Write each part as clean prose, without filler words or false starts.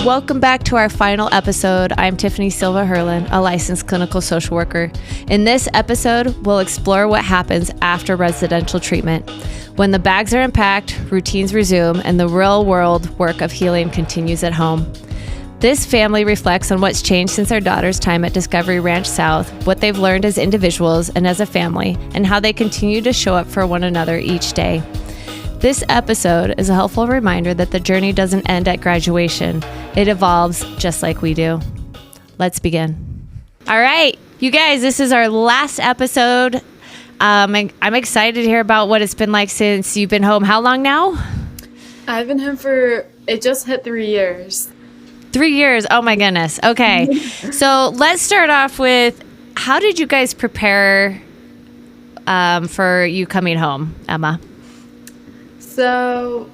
Welcome back to our final episode. I'm Tiffany Silva Herlin, a licensed clinical social worker. In this episode, we'll explore what happens after residential treatment. When the bags are unpacked, routines resume, and the real-world work of healing continues at home. This family reflects on what's changed since our daughter's time at Discovery Ranch South, what they've learned as individuals and as a family, and how they continue to show up for one another each day. This episode is a helpful reminder that the journey doesn't end at graduation. It evolves just like we do. Let's begin. All right, you guys, this is our last episode. I'm excited to hear about what it's been like since you've been home. How long now? I've been home it just hit 3 years. 3 years. Oh my goodness. Okay. So let's start off with, how did you guys prepare for you coming home, Emma? So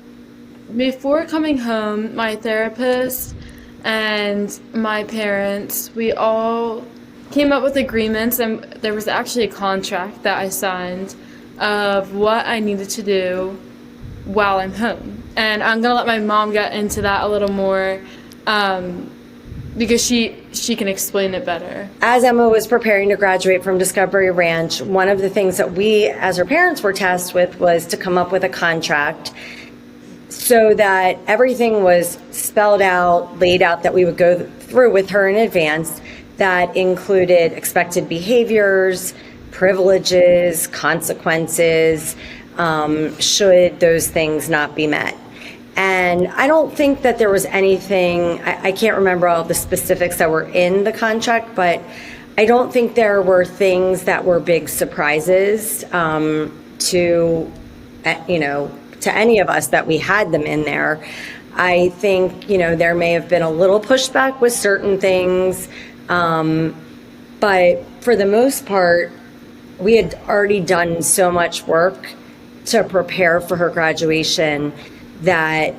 before coming home, my therapist and my parents, we all came up with agreements, and there was actually a contract that I signed of what I needed to do while I'm home. And I'm going to let my mom get into that a little more because she can explain it better. As Emma was preparing to graduate from Discovery Ranch, one of the things that we, as her parents, were tasked with was to come up with a contract so that everything was spelled out, laid out, that we would go through with her in advance, that included expected behaviors, privileges, consequences, should those things not be met. And I don't think that there was anything, I can't remember all the specifics that were in the contract, but I don't think there were things that were big surprises to any of us that we had them in there. I think, there may have been a little pushback with certain things, but for the most part, we had already done so much work to prepare for her graduation that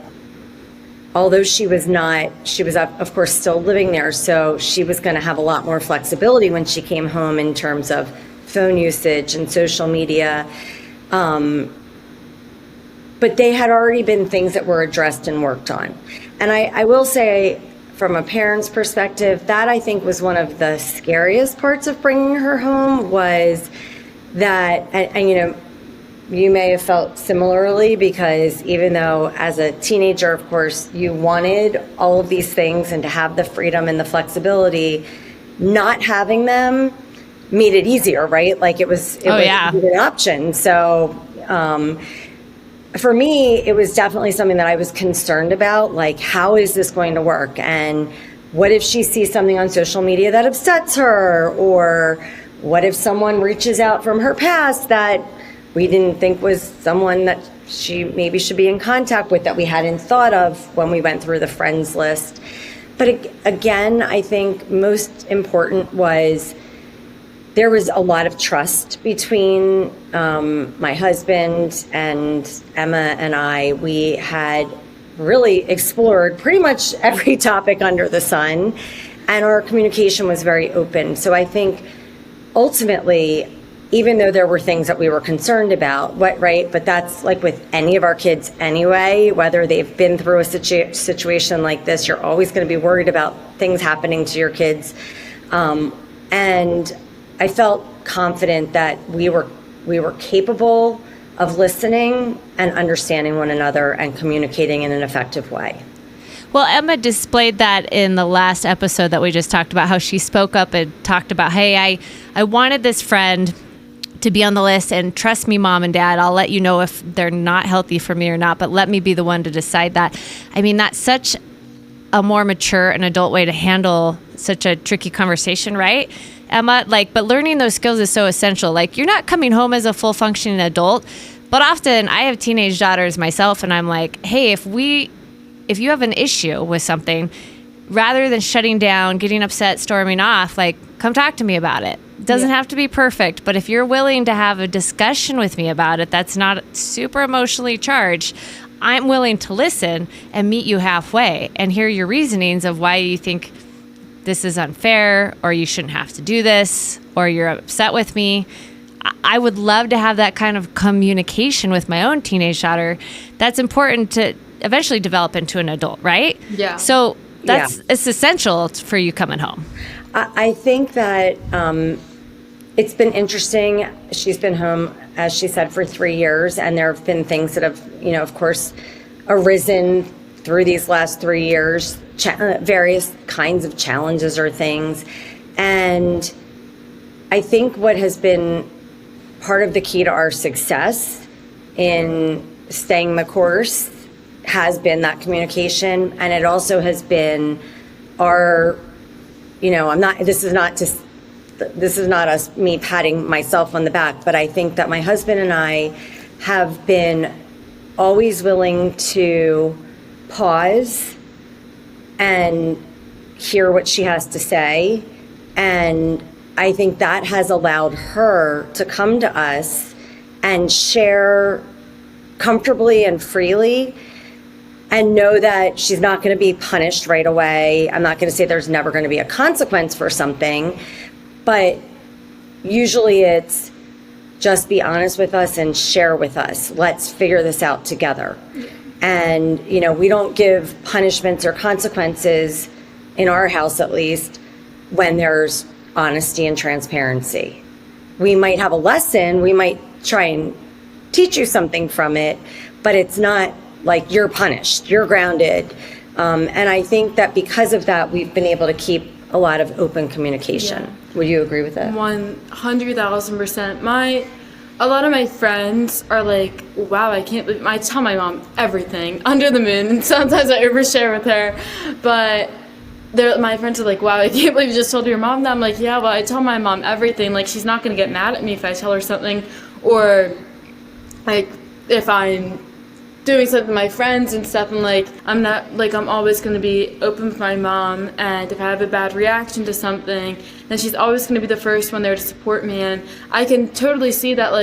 although she was of course still living there, so she was going to have a lot more flexibility when she came home in terms of phone usage and social media. But they had already been things that were addressed and worked on. And I will say, from a parent's perspective, that I think was one of the scariest parts of bringing her home, was that, and you may have felt similarly, because even though as a teenager, of course, you wanted all of these things and to have the freedom and the flexibility, not having them made it easier, right? Like it was an option. So for me, it was definitely something that I was concerned about, like, how is this going to work? And what if she sees something on social media that upsets her? Or what if someone reaches out from her past that we didn't think was someone that she maybe should be in contact with, that we hadn't thought of when we went through the friends list? But again, I think most important was there was a lot of trust between my husband and Emma and I. We had really explored pretty much every topic under the sun, and our communication was very open. So I think ultimately, even though there were things that we were concerned about, but that's like with any of our kids anyway, whether they've been through a situation like this, you're always going to be worried about things happening to your kids. And I felt confident that we were capable of listening and understanding one another and communicating in an effective way. Well, Emma displayed that in the last episode that we just talked about, how she spoke up and talked about, hey, I wanted this friend to be on the list, and trust me, Mom and Dad, I'll let you know if they're not healthy for me or not, but let me be the one to decide that. I mean, that's such a more mature and adult way to handle such a tricky conversation, right, Emma? But learning those skills is so essential. Like, you're not coming home as a full functioning adult, but often I have teenage daughters myself, and I'm like, hey, if you have an issue with something, rather than shutting down, getting upset, storming off, come talk to me about it. It doesn't have to be perfect, but if you're willing to have a discussion with me about it that's not super emotionally charged, I'm willing to listen and meet you halfway and hear your reasonings of why you think this is unfair, or you shouldn't have to do this, or you're upset with me. I would love to have that kind of communication with my own teenage daughter. That's important to eventually develop into an adult, right? Yeah. So it's essential for you coming home. I think that it's been interesting. She's been home, as she said, for 3 years, and there have been things that have, of course, arisen through these last 3 years, various kinds of challenges or things. And I think what has been part of the key to our success in staying the course has been that communication, and it also has been our, this is not me patting myself on the back, but I think that my husband and I have been always willing to pause and hear what she has to say. And I think that has allowed her to come to us and share comfortably and freely, and know that she's not going to be punished right away. I'm not going to say there's never going to be a consequence for something, but usually it's just be honest with us and share with us. Let's figure this out together. And, we don't give punishments or consequences, in our house at least, when there's honesty and transparency. We might have a lesson, we might try and teach you something from it, but it's not like you're punished, you're grounded. And I think that because of that, we've been able to keep a lot of open communication. Yeah. Would you agree with that? 100,000%. A lot of my friends are like, wow, I can't believe, I tell my mom everything under the moon, and sometimes I overshare with her, but my friends are like, wow, I can't believe you just told your mom that. I'm like, yeah, well, I tell my mom everything. Like, she's not going to get mad at me if I tell her something, or like if I'm doing something with my friends and stuff, and I'm always going to be open with my mom, and if I have a bad reaction to something, then she's always going to be the first one there to support me. And I can totally see that,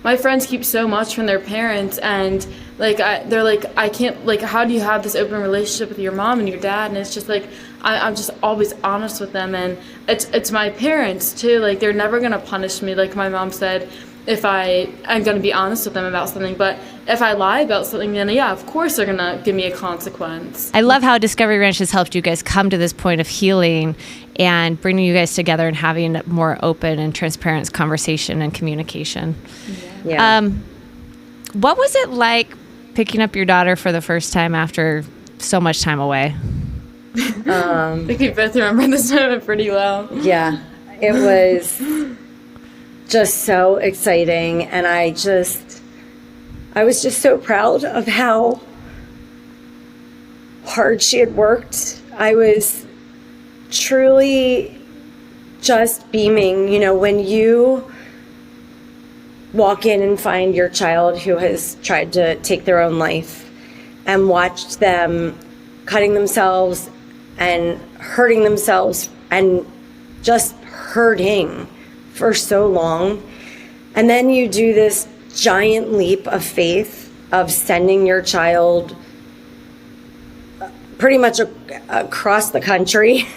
my friends keep so much from their parents, and they're like, I can't, how do you have this open relationship with your mom and your dad? And it's just I'm just always honest with them, and it's my parents too, they're never going to punish me, like my mom said. If I'm going to be honest with them about something, but if I lie about something, then yeah, of course they're going to give me a consequence. I love how Discovery Ranch has helped you guys come to this point of healing and bringing you guys together and having a more open and transparent conversation and communication. Yeah. What was it like picking up your daughter for the first time after so much time away? I think we both remember this moment pretty well. Yeah, it was just so exciting, and I was just so proud of how hard she had worked. I was truly just beaming, when you walk in and find your child who has tried to take their own life and watched them cutting themselves and hurting themselves and just hurting for so long. And then you do this giant leap of faith of sending your child pretty much across the country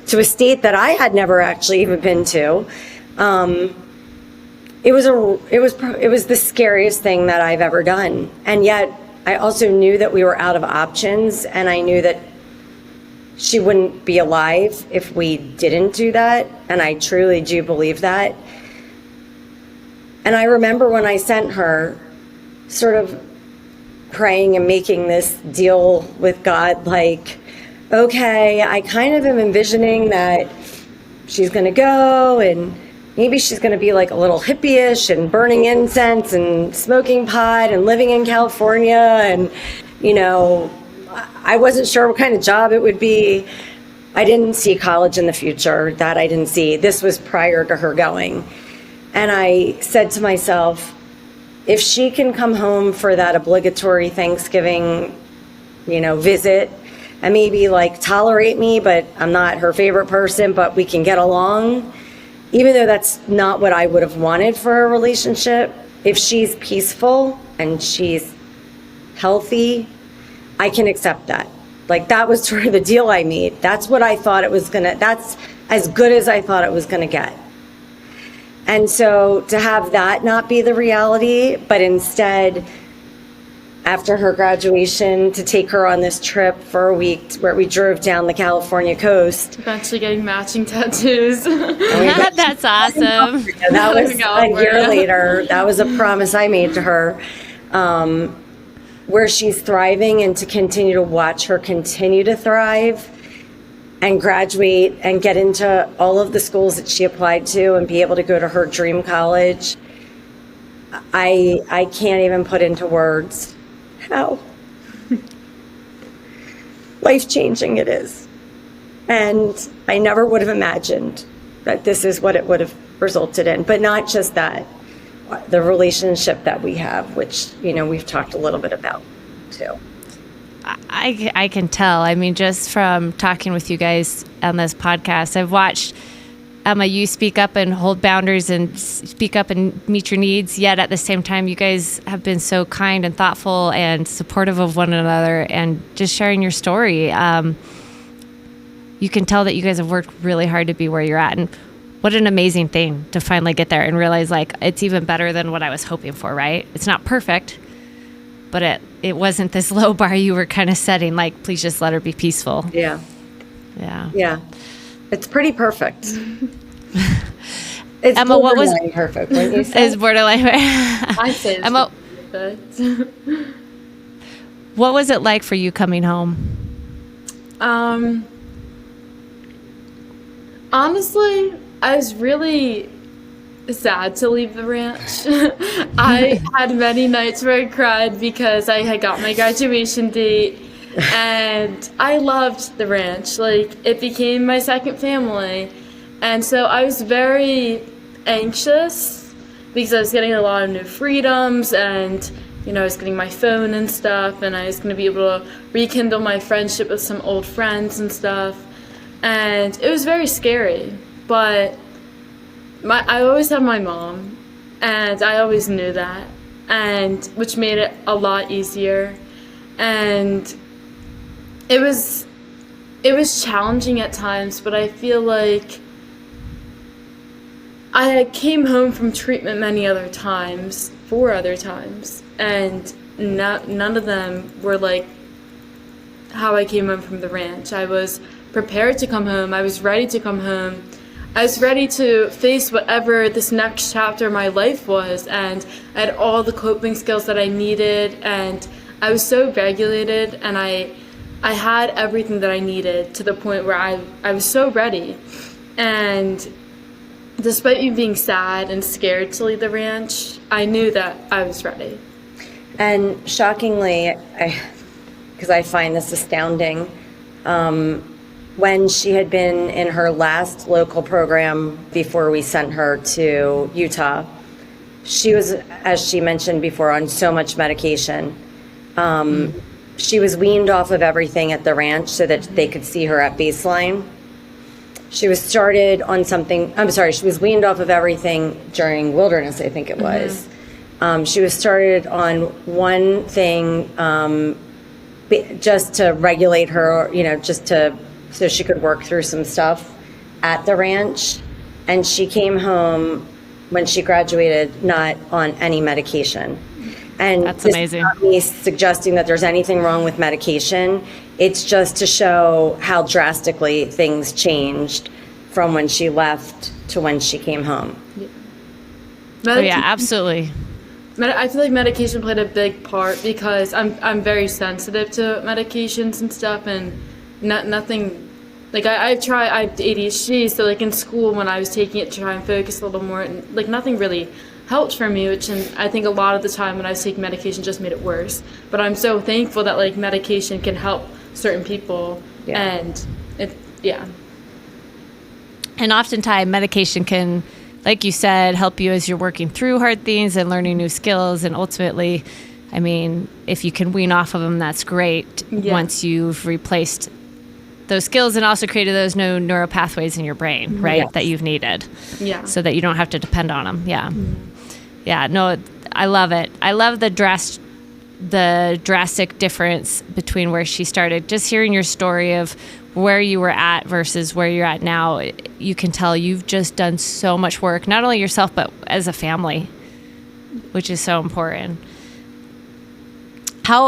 to a state that I had never actually even been to. It was the scariest thing that I've ever done. And yet I also knew that we were out of options, and I knew that she wouldn't be alive if we didn't do that. And I truly do believe that. And I remember when I sent her, sort of praying and making this deal with God, okay, I kind of am envisioning that she's going to go, and maybe she's going to be a little hippie-ish and burning incense and smoking pot and living in California. And, I wasn't sure what kind of job it would be. I didn't see college in the future. That I didn't see. This was prior to her going. And I said to myself, if she can come home for that obligatory Thanksgiving, visit, and maybe tolerate me, but I'm not her favorite person, but we can get along, even though that's not what I would have wanted for a relationship, if she's peaceful and she's healthy, I can accept that. That was sort of the deal I made. That's what I thought it was that's as good as I thought it was gonna get. And so to have that not be the reality, but instead after her graduation to take her on this trip for a week where we drove down the California coast. Eventually getting matching tattoos. That's awesome. That was a year later. That was a promise I made to her, where she's thriving, and to continue to watch her continue to thrive and graduate and get into all of the schools that she applied to and be able to go to her dream college. I can't even put into words how life-changing it is. And I never would have imagined that this is what it would have resulted in. But not just that, the relationship that we have, which, we've talked a little bit about too. I can tell. I mean, just from talking with you guys on this podcast, I've watched Emma, you speak up and hold boundaries and speak up and meet your needs. Yet at the same time, you guys have been so kind and thoughtful and supportive of one another, and just sharing your story. You can tell that you guys have worked really hard to be where you're at. And what an amazing thing to finally get there and realize, like, it's even better than what I was hoping for, right? It's not perfect, but it wasn't this low bar you were kind of setting, like, please just let her be peaceful. Yeah. Yeah. Yeah. It's pretty perfect. It's Emma, what was perfect? What you say? Is borderline. I say it's Emma, perfect. what was it like for you coming home? Honestly, I was really sad to leave the ranch. I had many nights where I cried because I had got my graduation date, and I loved the ranch. Like, it became my second family. And so I was very anxious because I was getting a lot of new freedoms, and, I was getting my phone and stuff, and I was going to be able to rekindle my friendship with some old friends and stuff. And it was very scary, but I always had my mom, and I always knew that, and which made it a lot easier. And it was challenging at times, but I feel like I came home from treatment many other times, 4 other times, and none of them were like how I came home from the ranch. I was prepared to come home. I was ready to come home. I was ready to face whatever this next chapter of my life was, and I had all the coping skills that I needed, and I was so regulated, and I had everything that I needed to the point where I was so ready. And despite me being sad and scared to leave the ranch, I knew that I was ready. And shockingly, because I find this astounding, when she had been in her last local program before we sent her to Utah, she was, as she mentioned before, on so much medication. She was weaned off of everything at the ranch so that they could see her at baseline. She was started on something, she was weaned off of everything during Wilderness, I think it was. She was started on one thing just to regulate her, so she could work through some stuff at the ranch. And she came home when she graduated not on any medication. And that's amazing. Not me suggesting that there's anything wrong with medication. It's just to show how drastically things changed from when she left to when she came home. Oh yeah, absolutely. I feel like medication played a big part because I'm very sensitive to medications and stuff, and nothing. Like I have ADHD, so like in school when I was taking it to try and focus a little more, and like nothing really helped for me, which I think a lot of the time when I was taking medication just made it worse. But I'm so thankful that like medication can help certain people, and And oftentimes medication can, like you said, help you as you're working through hard things and learning new skills. And ultimately, I mean, if you can wean off of them, that's great once you've replaced those skills and also created those new neural pathways in your brain, right, that you've needed. Yeah. So that you don't have to depend on them. Yeah. Yeah, no, I love it. I love the drastic difference between where she started. Just hearing your story of where you were at versus where you're at now, you can tell you've just done so much work, not only yourself, but as a family, which is so important.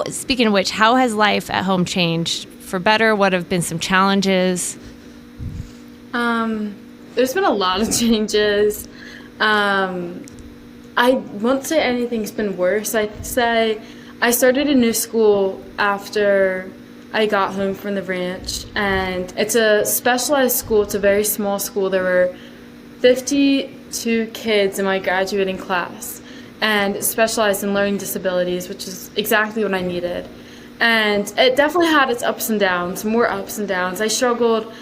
Speaking of which, how has life at home changed for better? What have been some challenges? There's been a lot of changes. I won't say anything's been worse. I'd say I started a new school after I got home from the ranch, and it's a specialized school. It's a very small school. There were 52 kids in my graduating class, and it specialized in learning disabilities, which is exactly what I needed. And it definitely had its ups and downs, more ups and downs. I struggled.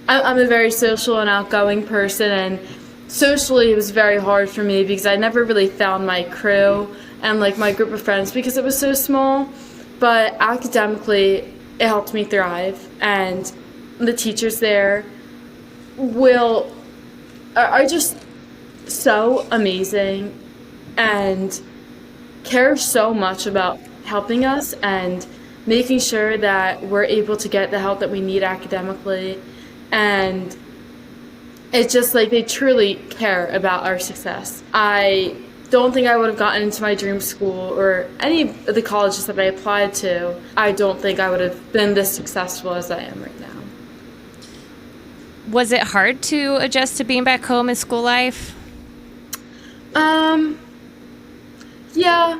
I'm a very social and outgoing person, and socially it was very hard for me because I never really found my crew and like my group of friends because it was so small. But academically, it helped me thrive, and the teachers there are just so amazing and care so much about helping us and making sure that we're able to get the help that we need academically. And it's just like they truly care about our success. I don't think I would have gotten into my dream school or any of the colleges that I applied to. I don't think I would have been this successful as I am right now. Was it hard to adjust to being back home in school life? Yeah.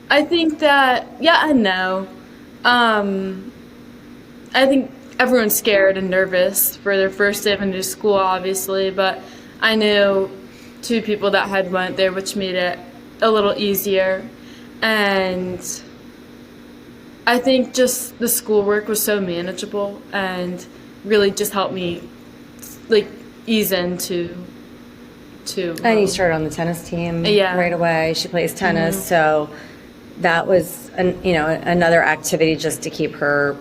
I think that, yeah and no. I think everyone's scared and nervous for their first day of a new school, obviously, but I knew 2 people that had went there, which made it a little easier. And I think just the schoolwork was so manageable and really just helped me like ease into And you started on the tennis team Yeah. right away. She plays tennis, so that was another activity just to keep her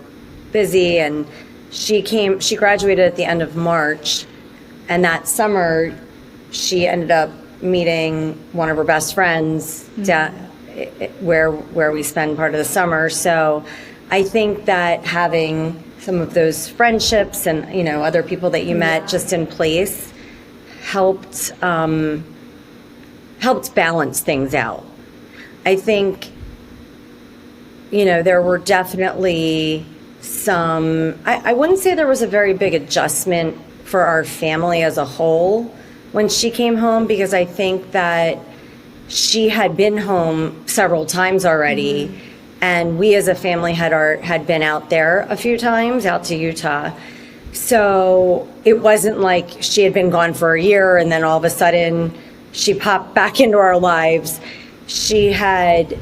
busy. And she graduated at the end of March, and that summer she ended up meeting one of her best friends where we spend part of the summer. So I think that having some of those friendships and other people that you met just in place helped balance things out. I think there were definitely some, I wouldn't say there was a very big adjustment for our family as a whole when she came home, because I think that she had been home several times already, and we as a family had been out there a few times, out to Utah. So it wasn't like she had been gone for a year and then all of a sudden she popped back into our lives. She had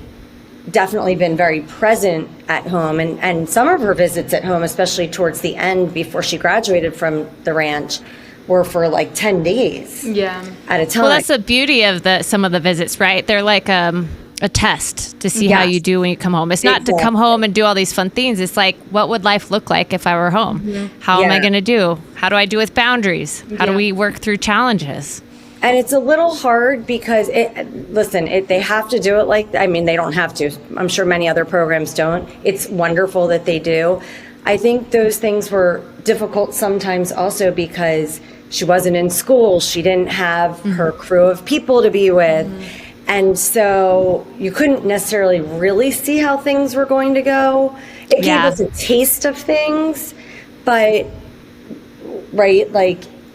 definitely been very present at home, and some of her visits at home, especially towards the end before she graduated from the ranch, were for like 10 days at a time. Well, that's the beauty of some of the visits, right? They're like a test to see how you do when you come home. It's not to come home and do all these fun things. It's like, what would life look like if I were home? How am I going to do? How do I do with boundaries? How do we work through challenges? And it's a little hard because they have to do it they don't have to. I'm sure many other programs don't. It's wonderful that they do. I think those things were difficult sometimes also because she wasn't in school. She didn't have her crew of people to be with. And so you couldn't necessarily really see how things were going to go. It gave us a taste of things, but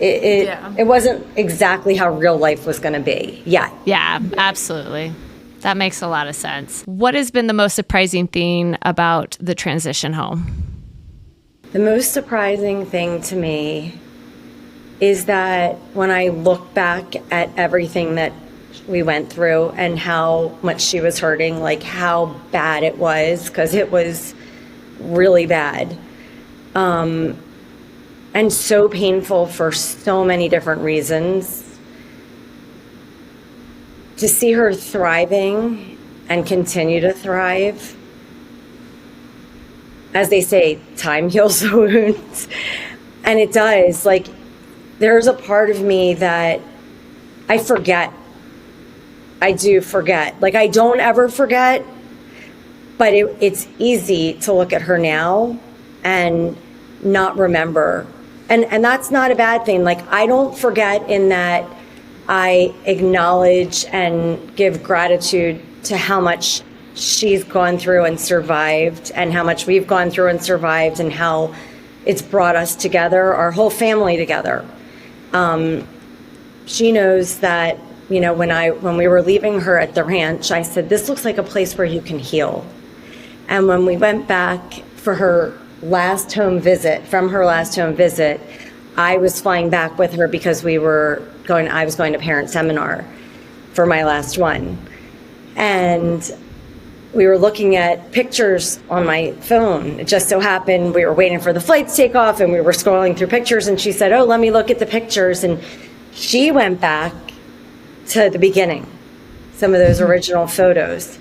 it wasn't exactly how real life was going to be yet. Yeah, absolutely. That makes a lot of sense. What has been the most surprising thing about the transition home? The most surprising thing to me is that when I look back at everything that we went through and how much she was hurting, like how bad it was, because it was really bad. And so painful for so many different reasons. To see her thriving and continue to thrive. As they say, time heals wounds. And it does. There's a part of me that I forget. I do forget. I don't ever forget, but it's easy to look at her now and not remember. And that's not a bad thing. I don't forget in that I acknowledge and give gratitude to how much she's gone through and survived, and how much we've gone through and survived, and how it's brought us together, our whole family together. She knows that, you know, when we were leaving her at the ranch, I said, this looks like a place where you can heal. And when we went back for her last home visit, I was flying back with her because I was going to parent seminar for my last one. And we were looking at pictures on my phone. It just so happened we were waiting for the flight to take off, and we were scrolling through pictures, and she said, oh, let me look at the pictures. And she went back to the beginning, some of those original photos.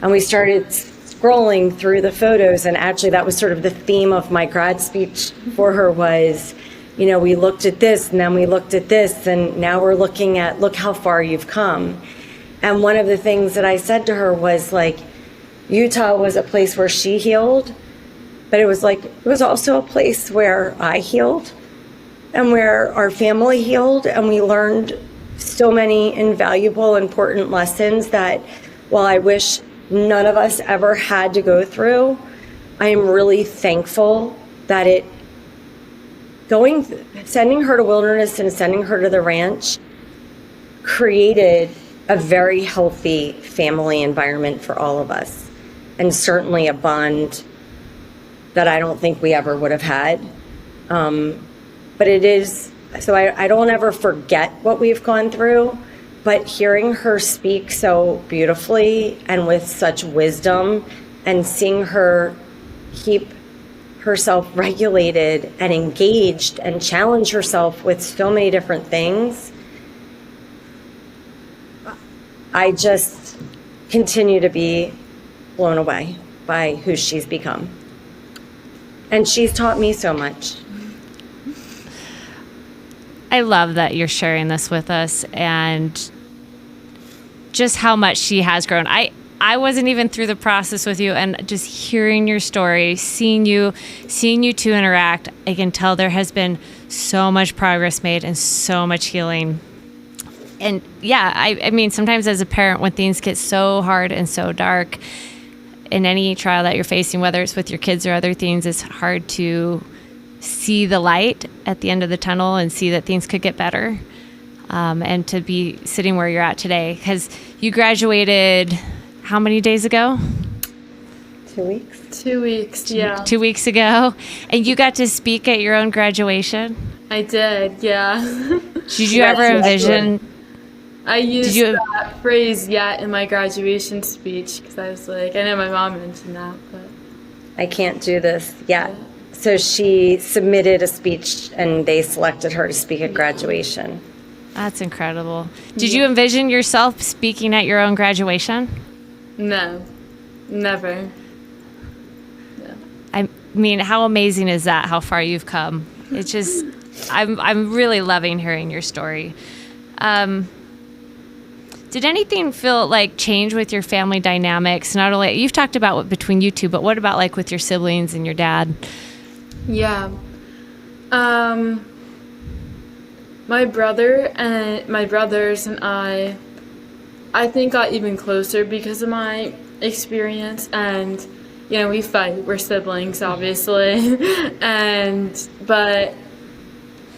And we started scrolling through the photos, and actually that was sort of the theme of my grad speech for her was, you know, we looked at this, and then we looked at this, and now we're looking at, look how far you've come. And one of the things that I said to her was, like, Utah was a place where she healed, but it was also a place where I healed and where our family healed, and we learned so many invaluable, important lessons that, while I wish none of us ever had to go through, I am really thankful that sending her to Wilderness and sending her to the ranch created a very healthy family environment for all of us, and certainly a bond that I don't think we ever would have had. But it is, so I don't ever forget what we've gone through, but hearing her speak so beautifully and with such wisdom, and seeing her keep herself regulated and engaged and challenge herself with so many different things, I just continue to be blown away by who she's become. And she's taught me so much. I love that you're sharing this with us, and just how much she has grown. I wasn't even through the process with you, and just hearing your story, seeing you two interact, I can tell there has been so much progress made and so much healing. And yeah, I mean, sometimes as a parent, when things get so hard and so dark in any trial that you're facing, whether it's with your kids or other things, it's hard to see the light at the end of the tunnel and see that things could get better. And to be sitting where you're at today, because you graduated how many days ago? 2 weeks. 2 weeks, yeah. 2 weeks ago. And you got to speak at your own graduation? I did, yeah. Did you ever envision? I used that phrase, yeah, in my graduation speech, because I was like, I know my mom mentioned that, but I can't do this yet. So she submitted a speech, and they selected her to speak at graduation. That's incredible. Did you envision yourself speaking at your own graduation? No, never. No. I mean, how amazing is that, how far you've come? It's just, I'm really loving hearing your story. Did anything feel like change with your family dynamics? Not only, you've talked about what between you two, but what about like with your siblings and your dad? Yeah. My brothers and I think got even closer because of my experience, and you know, we fight, we're siblings obviously. But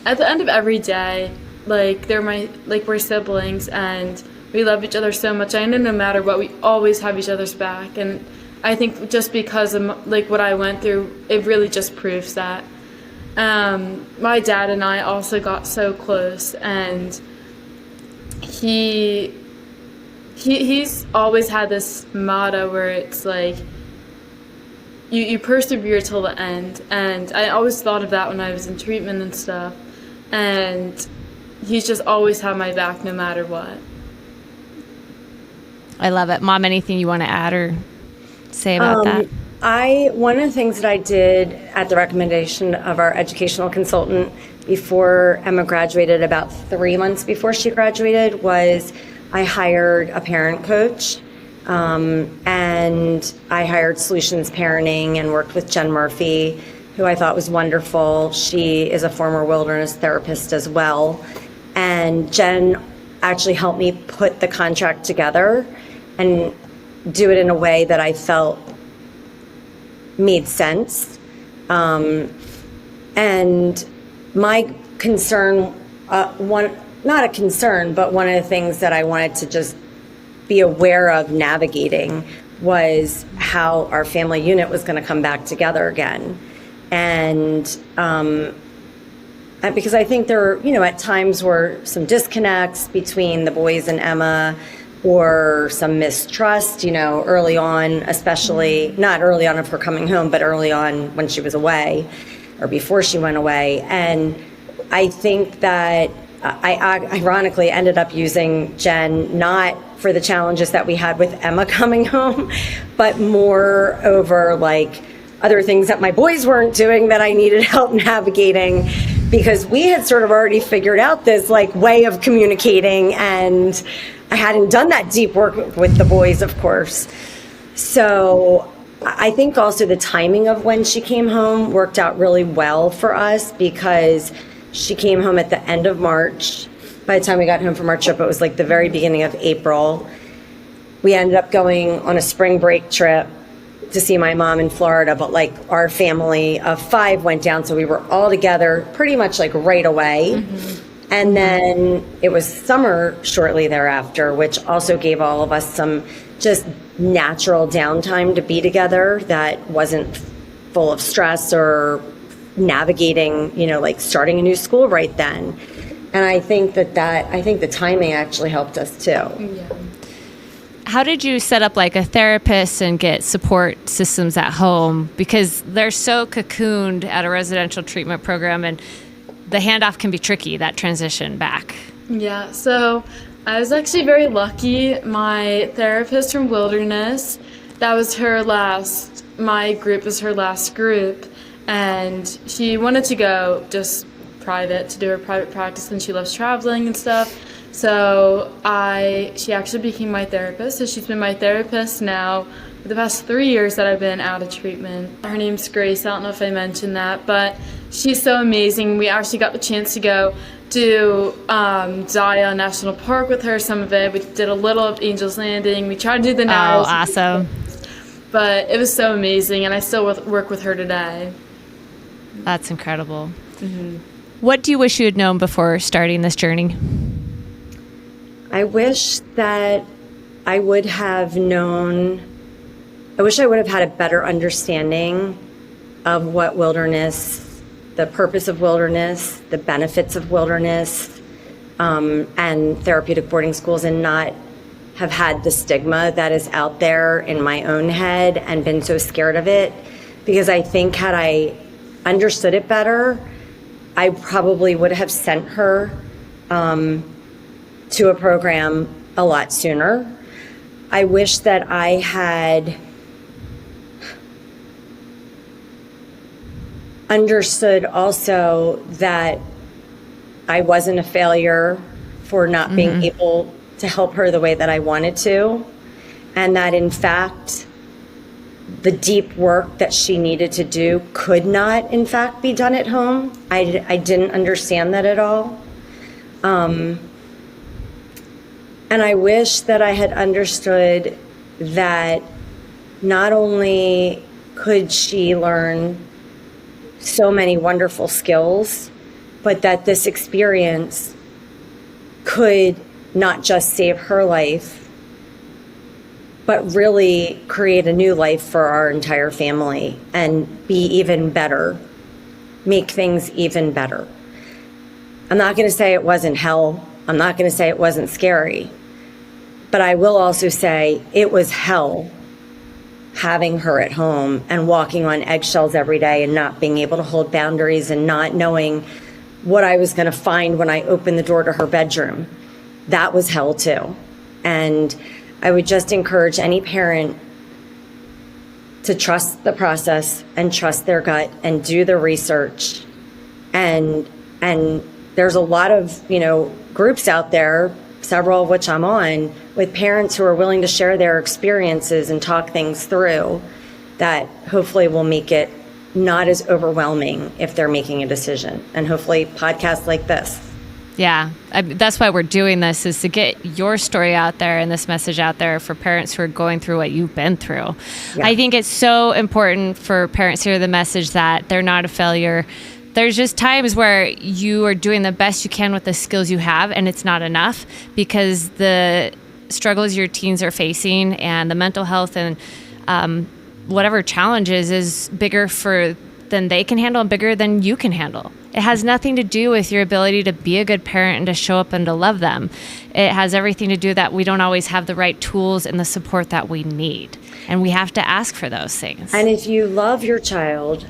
at the end of every day, like we're siblings and we love each other so much. I know no matter what, we always have each other's back, and I think just because of like what I went through, it really just proves that. My dad and I also got so close, and he's always had this motto where it's like you persevere till the end, and I always thought of that when I was in treatment and stuff, and he's just always had my back no matter what. I love it. Mom, anything you want to add or say about that? One of the things that I did at the recommendation of our educational consultant before Emma graduated, about 3 months before she graduated, was I hired a parent coach, and I hired Solutions Parenting and worked with Jen Murphy, who I thought was wonderful. She is a former wilderness therapist as well. And Jen actually helped me put the contract together. And do it in a way that I felt made sense. And my concern, not a concern, but one of the things that I wanted to just be aware of navigating was how our family unit was going to come back together again. And because I think there, at times were some disconnects between the boys and Emma, or some mistrust, early on, especially not early on of her coming home, but early on when she was away or before she went away. And I think that I ironically ended up using Jen not for the challenges that we had with Emma coming home, but more over like other things that my boys weren't doing that I needed help navigating, because we had sort of already figured out this like way of communicating, and I hadn't done that deep work with the boys, of course. So I think also the timing of when she came home worked out really well for us, because she came home at the end of March. By the time we got home from our trip, it was like the very beginning of April. We ended up going on a spring break trip to see my mom in Florida, but like our family of 5 went down, so we were all together pretty much like right away. Mm-hmm. And then it was summer shortly thereafter, which also gave all of us some just natural downtime to be together that wasn't full of stress or navigating, like starting a new school right then. And I think I think the timing actually helped us too. Yeah. How did you set up like a therapist and get support systems at home? Because they're so cocooned at a residential treatment program, and the handoff can be tricky, that transition back. Yeah, so I was actually very lucky. My therapist from Wilderness, that was my group was her last group, and she wanted to go just private to do her private practice, and she loves traveling and stuff. So she actually became my therapist. So she's been my therapist now for the past 3 years that I've been out of treatment. Her name's Grace. I don't know if I mentioned that, but she's so amazing. We actually got the chance to go do Zion National Park with her, some of it. We did a little of Angel's Landing. We tried to do the Niles. Oh, awesome. But it was so amazing, and I still work with her today. That's incredible. Mm-hmm. What do you wish you had known before starting this journey? I wish that I would have had a better understanding of what Wilderness, the purpose of Wilderness, the benefits of Wilderness, and therapeutic boarding schools, and not have had the stigma that is out there in my own head and been so scared of it. Because I think had I understood it better, I probably would have sent her to a program a lot sooner. I wish that I had understood also that I wasn't a failure for not being able to help her the way that I wanted to, and that in fact the deep work that she needed to do could not in fact be done at home. I didn't understand that at all. And I wish that I had understood that not only could she learn so many wonderful skills, but that this experience could not just save her life, but really create a new life for our entire family and be even better, make things even better. I'm not going to say it wasn't hell. I'm not going to say it wasn't scary. But I will also say it was hell having her at home and walking on eggshells every day and not being able to hold boundaries and not knowing what I was going to find when I opened the door to her bedroom. That was hell too. And I would just encourage any parent to trust the process and trust their gut and do the research. And there's a lot of, groups out there, several of which I'm on, with parents who are willing to share their experiences and talk things through that hopefully will make it not as overwhelming if they're making a decision. And hopefully podcasts like this Yeah, that's why we're doing this, is to get your story out there and this message out there for parents who are going through what you've been through. Yeah. I think it's so important for parents to hear the message that they're not a failure. There's just times where you are doing the best you can with the skills you have, and it's not enough, because the struggles your teens are facing and the mental health and whatever challenges is bigger than they can handle and bigger than you can handle. It has nothing to do with your ability to be a good parent and to show up and to love them. It has everything to do that we don't always have the right tools and the support that we need. And we have to ask for those things. And if you love your child,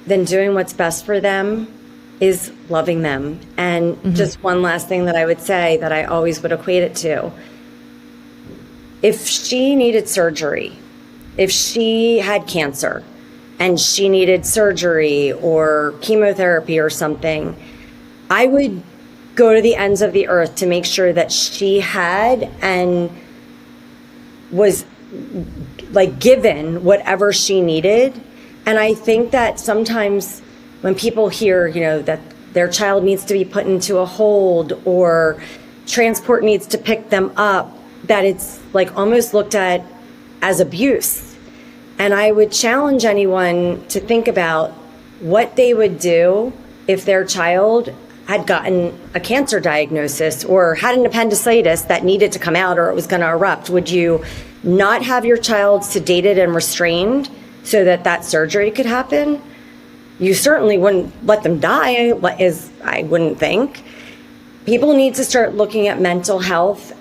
then doing what's best for them is loving them. And just one last thing that I would say that I always would equate it to. If she needed surgery, if she had cancer, and she needed surgery or chemotherapy or something, I would go to the ends of the earth to make sure that she had and was like given whatever she needed. And I think that sometimes when people hear, that their child needs to be put into a hold or transport needs to pick them up, that it's like almost looked at as abuse. And I would challenge anyone to think about what they would do if their child had gotten a cancer diagnosis or had an appendicitis that needed to come out or it was going to erupt. Would you not have your child sedated and restrained so that surgery could happen? You certainly wouldn't let them die, I wouldn't think. People need to start looking at mental health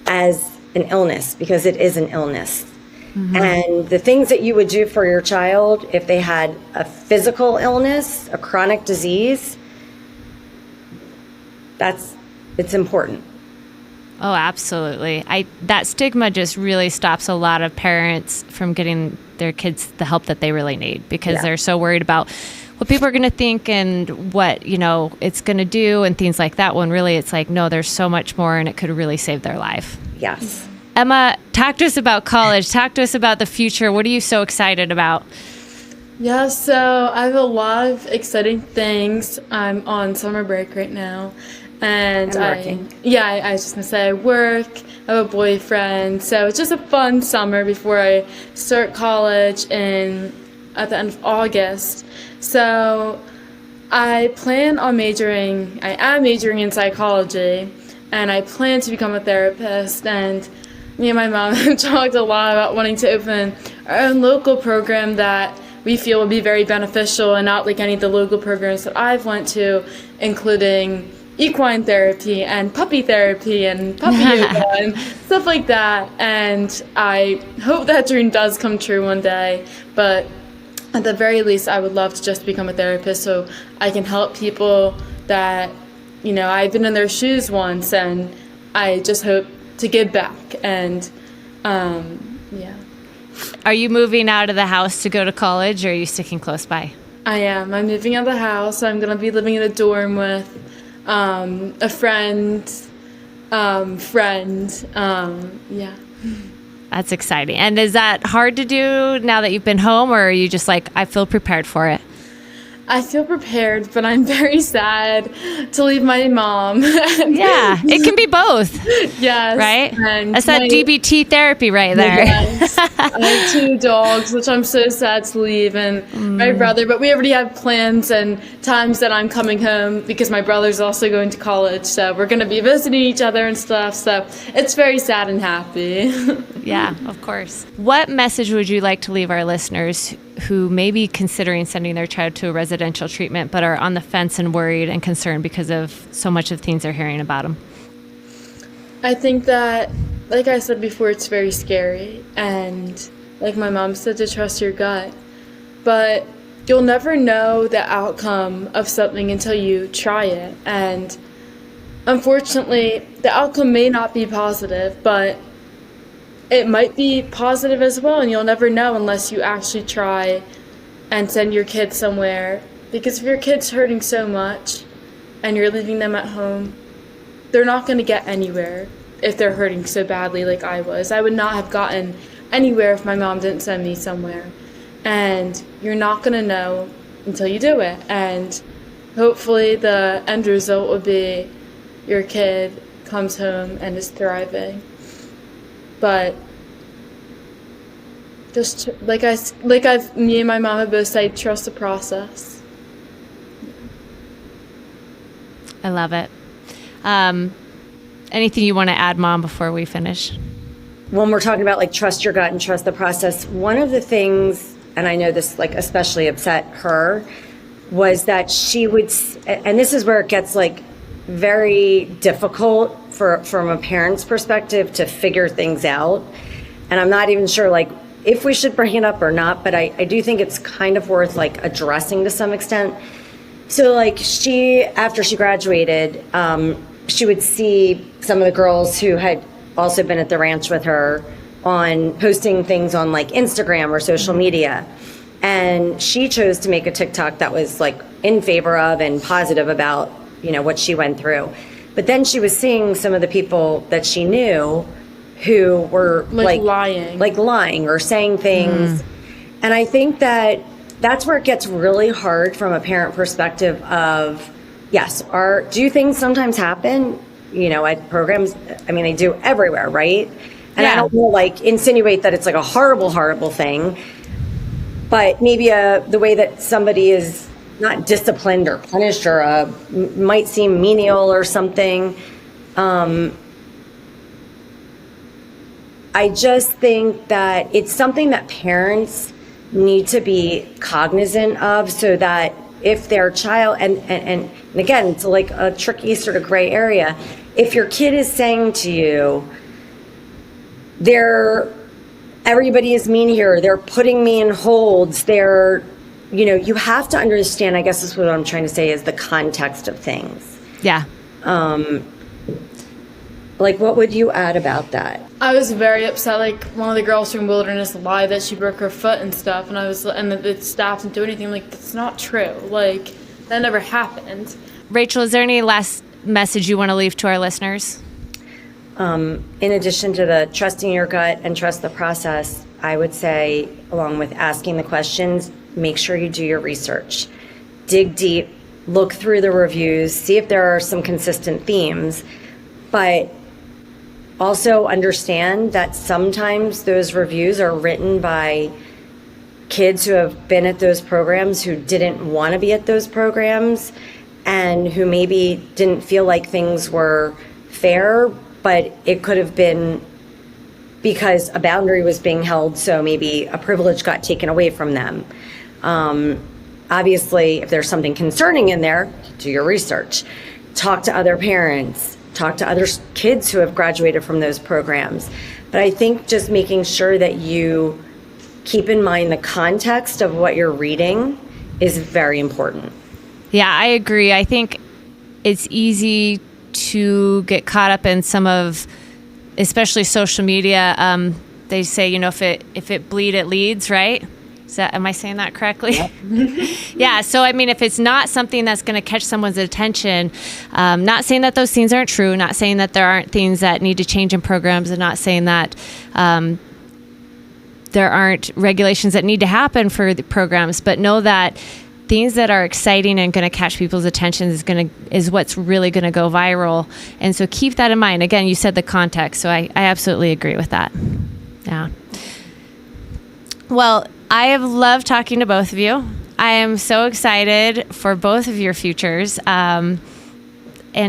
as an illness, because it is an illness. And the things that you would do for your child if they had a physical illness, a chronic disease, it's important. Oh, absolutely. That stigma just really stops a lot of parents from getting their kids the help that they really need, because they're so worried about what people are going to think and what, it's going to do and things like that, when really it's like, no, there's so much more and it could really save their life. Yes. Emma, talk to us about college. Talk to us about the future. What are you so excited about? Yeah, so I have a lot of exciting things. I'm on summer break right now. And I'm working. I was just going to say I work, I have a boyfriend. So it's just a fun summer before I start college at the end of August. So I am majoring in psychology, and I plan to become a therapist. And me and my mom have talked a lot about wanting to open our own local program that we feel would be very beneficial and not like any of the local programs that I've went to, including equine therapy and puppy therapy and puppy yoga and stuff like that. And I hope that dream does come true one day. But at the very least, I would love to just become a therapist so I can help people that, I've been in their shoes once, and I just hope to give back. And Are you moving out of the house to go to college, or are you sticking close by? I am. I'm moving out of the house. I'm going to be living in a dorm with a friend. That's exciting. And is that hard to do now that you've been home, or are you just like, I feel prepared for it? I feel prepared, but I'm very sad to leave my mom. Yeah, it can be both. Yes. Right? And That's that DBT therapy right there. Yes. I have 2 dogs, which I'm so sad to leave, and my brother. But we already have plans and times that I'm coming home because my brother's also going to college. So we're going to be visiting each other and stuff. So it's very sad and happy. Yeah, of course. What message would you like to leave our listeners who may be considering sending their child to a residential treatment but are on the fence and worried and concerned because of so much of things they're hearing about them? I think that, like I said before, it's very scary. And like my mom said, to trust your gut. But you'll never know the outcome of something until you try it. And unfortunately, the outcome may not be positive, but it might be positive as well, and you'll never know unless you actually try and send your kid somewhere. Because if your kid's hurting so much and you're leaving them at home, they're not going to get anywhere if they're hurting so badly like I was. I would not have gotten anywhere if my mom didn't send me somewhere. And you're not going to know until you do it. And hopefully the end result will be your kid comes home and is thriving. But just me and my mom have both said, trust the process. I love it. Anything you want to add, Mom, before we finish? When we're talking about like trust your gut and trust the process, one of the things, and I know this like especially upset her, was that she would, and this is where it gets like very difficult from a parent's perspective to figure things out. And I'm not even sure like if we should bring it up or not, but I do think it's kind of worth like addressing to some extent. So like after she graduated, she would see some of the girls who had also been at the ranch with her on posting things on like Instagram or social media. And she chose to make a TikTok that was like in favor of and positive about, what she went through. But then she was seeing some of the people that she knew who were lying or saying things. And I think that's where it gets really hard from a parent perspective of, yes, do things sometimes happen, at programs? I mean, they do everywhere, right? And I don't want to like insinuate that it's like a horrible, horrible thing, but maybe the way that somebody is not disciplined or punished or might seem menial or something. I just think that it's something that parents need to be cognizant of, so that if their child, and again, it's like a tricky sort of gray area, if your kid is saying to you, everybody is mean here, they're putting me in holds, you have to understand, I guess that's what I'm trying to say, is the context of things. Yeah. Like, what would you add about that? I was very upset. Like, one of the girls from Wilderness lied that she broke her foot and stuff, and the staff didn't do anything. Like, that's not true. Like, that never happened. Rachel, is there any last message you want to leave to our listeners? In addition to the trusting your gut and trust the process, I would say, along with asking the questions, make sure you do your research. Dig deep, look through the reviews, see if there are some consistent themes, but also understand that sometimes those reviews are written by kids who have been at those programs who didn't want to be at those programs and who maybe didn't feel like things were fair, but it could have been because a boundary was being held, so maybe a privilege got taken away from them. Obviously, if there's something concerning in there, do your research. Talk to other parents. Talk to other kids who have graduated from those programs. But I think just making sure that you keep in mind the context of what you're reading is very important. Yeah, I agree. I think it's easy to get caught up in some of, especially social media. They say, if it bleed, it leads, right? Am I saying that correctly? Yep. Yeah. So, I mean, if it's not something that's going to catch someone's attention, not saying that those things aren't true, not saying that there aren't things that need to change in programs, and not saying that there aren't regulations that need to happen for the programs, but know that things that are exciting and going to catch people's attention is what's really going to go viral. And so keep that in mind. Again, you said the context, so I absolutely agree with that. Yeah. Well, I have loved talking to both of you. I am so excited for both of your futures, and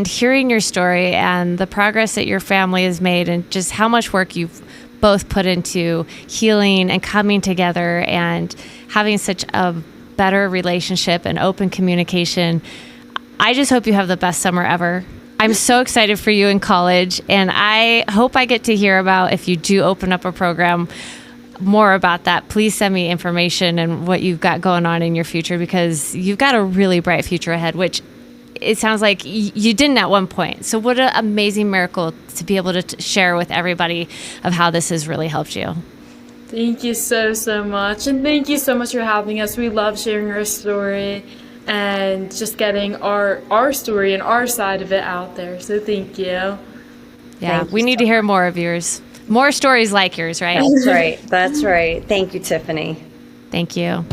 hearing your story and the progress that your family has made, and just how much work you've both put into healing and coming together and having such a better relationship and open communication. I just hope you have the best summer ever. I'm so excited for you in college, and I hope I get to hear about, if you do open up a program, more about that. Please send me information and what you've got going on in your future, because you've got a really bright future ahead, which it sounds like you didn't at one point. So what an amazing miracle to be able to share with everybody of how this has really helped you. Thank you so, so much. And thank you so much for having us. We love sharing our story and just getting our story and our side of it out there. So thank you. Yeah, we need to hear more of yours. More stories like yours, right? That's right. That's right. Thank you, Tiffany. Thank you.